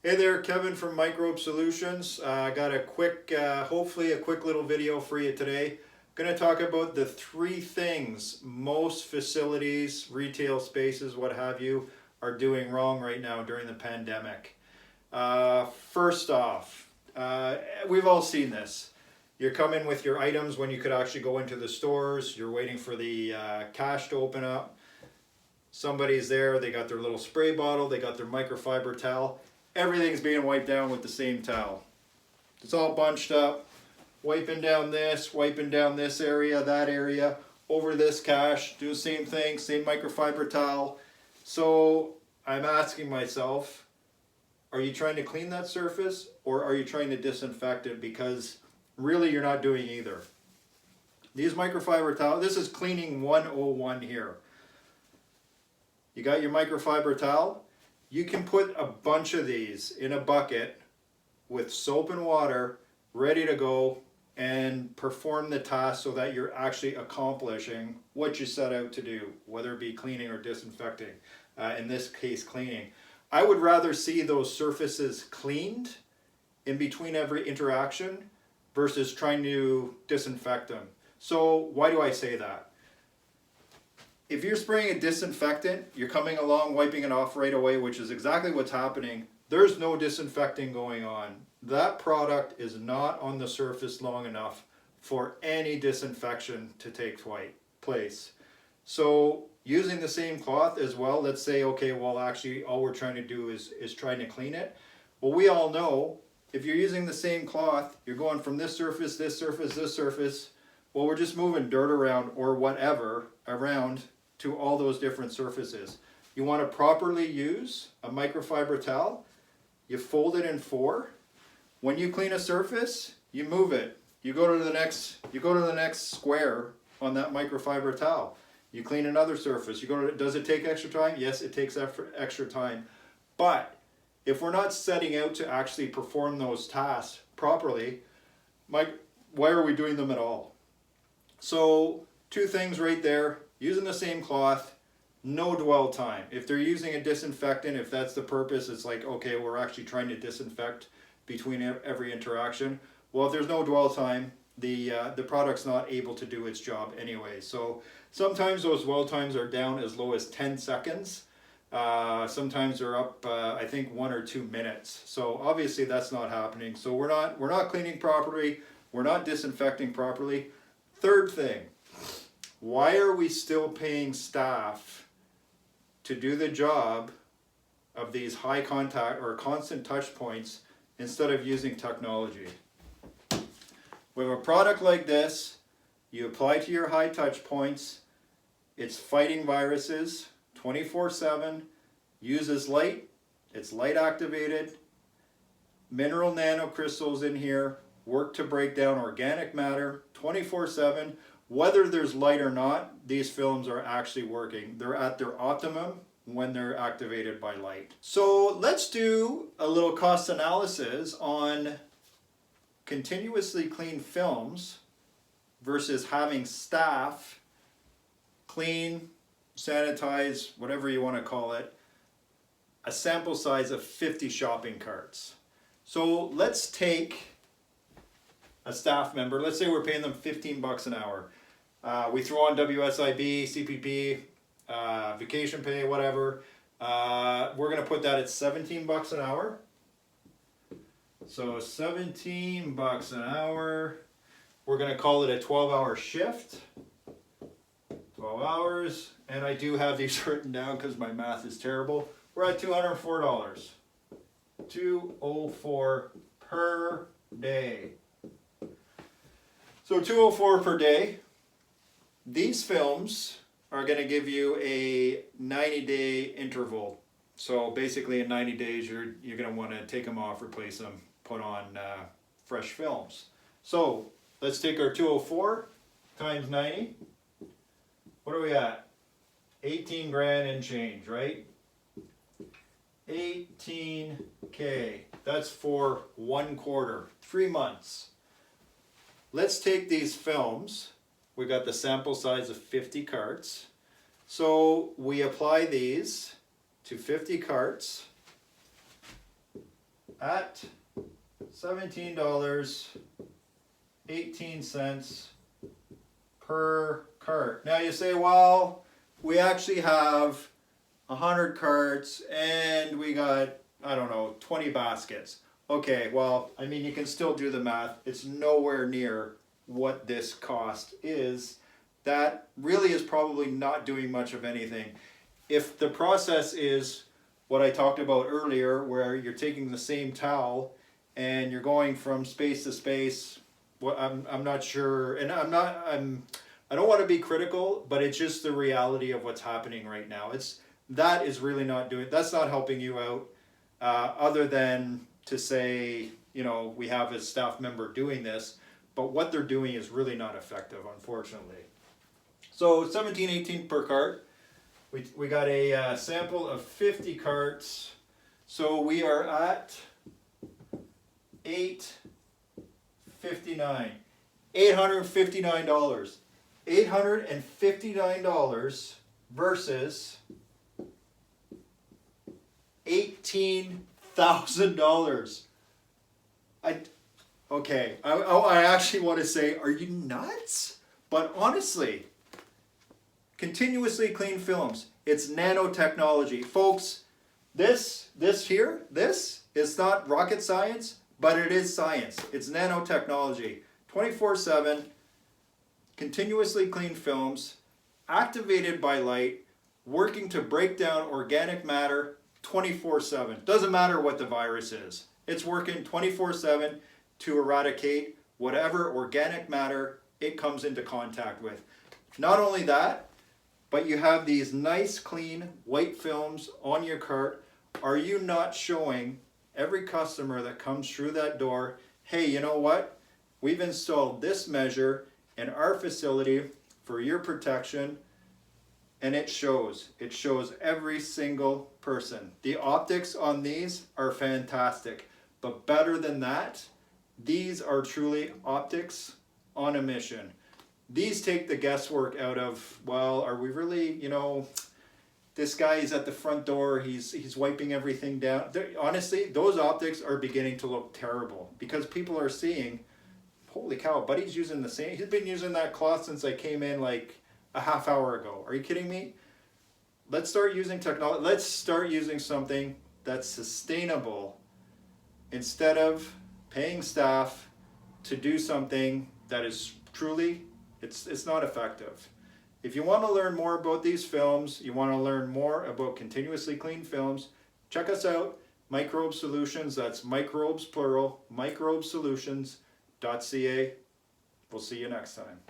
Hey there, Kevin from Microbes Solutions. I got a quick, hopefully a quick little video for you today. Going to talk about the 3 things most facilities, retail spaces, what have you, are doing wrong right now during the pandemic. First off, we've all seen this. You're coming with your items when you could actually go into the stores. You're waiting for the cash to open up. Somebody's there, they got their little spray bottle, they got their microfiber towel. Everything's being wiped down with the same towel. It's all bunched up, wiping down this area, that area, over this cash, do the same thing, same microfiber towel. So I'm asking myself, are you trying to clean that surface or are you trying to disinfect it? Because really you're not doing either. These microfiber towels, this is cleaning 101 here. You got your microfiber towel. You can put a bunch of these in a bucket with soap and water ready to go and perform the task so that you're actually accomplishing what you set out to do, whether it be cleaning or disinfecting. In this case, cleaning. I would rather see those surfaces cleaned in between every interaction versus trying to disinfect them. So why do I say that? If you're spraying a disinfectant, you're coming along, wiping it off right away, which is exactly what's happening. There's no disinfecting going on. That product is not on the surface long enough for any disinfection to take place. So using the same cloth as well, let's say, okay, well actually all we're trying to do is trying to clean it. Well, we all know if you're using the same cloth, you're going from this surface, this surface, this surface. Well, we're just moving dirt around or whatever around to all those different surfaces. You want to properly use a microfiber towel. You fold it in 4. When you clean a surface, you move it. You go to the next square on that microfiber towel. You clean another surface. Does it take extra time? Yes, it takes extra time. But if we're not setting out to actually perform those tasks properly, why are we doing them at all? So 2 things right there. Using the same cloth, no dwell time. If they're using a disinfectant, if that's the purpose, it's like, okay, we're actually trying to disinfect between every interaction. Well, if there's no dwell time, the product's not able to do its job anyway. So sometimes those dwell times are down as low as 10 seconds. Sometimes they're up, I think 1 or 2 minutes. So obviously that's not happening. So we're not cleaning properly. We're not disinfecting properly. Third thing. Why are we still paying staff to do the job of these high contact or constant touch points instead of using technology? With a product like this, you apply to your high touch points, it's fighting viruses 24/7, uses light, it's light activated, mineral nanocrystals in here, work to break down organic matter 24/7. Whether there's light or not, these films are actually working. They're at their optimum when they're activated by light. So let's do a little cost analysis on continuously clean films versus having staff clean, sanitize, whatever you want to call it, a sample size of 50 shopping carts. So let's take a staff member, let's say we're paying them $15 an hour. We throw on WSIB, CPP, vacation pay, whatever. We're going to put that at $17 an hour. So $17 an hour. We're going to call it a 12-hour shift. 12 hours. And I do have these written down because my math is terrible. We're at $204. $204 per day. So $204 per day. These films are going to give you a 90-day interval. So basically in 90 days you're going to want to take them off, replace them, put on fresh films. So let's take our 204 times 90. What are we at? 18 grand and change, right? 18K. That's for 1 quarter, 3 months. Let's take these films. We got the sample size of 50 carts. So we apply these to 50 carts. at $17.18 per cart. Now you say, well, we actually have 100 carts and we got, I don't know, 20 baskets. Okay, well, I mean, you can still do the math. It's nowhere near what this cost is. That really is probably not doing much of anything. If the process is what I talked about earlier, where you're taking the same towel and you're going from space to space, well, I'm not sure, and I don't want to be critical, but it's just the reality of what's happening right now. That is really not doing, that's not helping you out, other than to say, you know, we have a staff member doing this, but what they're doing is really not effective, unfortunately. So $17.18 per cart. We got a sample of 50 carts. So we are at $859. $859. $859 versus $18,000. Okay, I actually want to say, are you nuts? But honestly, continuously clean films, it's nanotechnology. Folks, this here, this is not rocket science, but it is science. It's nanotechnology. 24/7, continuously clean films, activated by light, working to break down organic matter 24/7. Doesn't matter what the virus is. It's working 24/7 to eradicate whatever organic matter it comes into contact with. Not only that, but you have these nice clean white films on your cart. Are you not showing every customer that comes through that door, hey, you know what? We've installed this measure in our facility for your protection, and it shows. It shows every single person. The optics on these are fantastic, but better than that, these are truly optics on a mission. These take the guesswork out of, well, are we really, you know, this guy is at the front door, he's wiping everything down. Honestly, those optics are beginning to look terrible because people are seeing, holy cow, buddy's using the same, he's been using that cloth since I came in like a half hour ago. Are you kidding me? Let's start using technology. Let's start using something that's sustainable instead of paying staff to do something that is truly, it's not effective. If you want to learn more about these films, you want to learn more about continuously clean films, check us out, Microbes Solutions. That's microbes plural, microbesolutions.ca. We'll see you next time.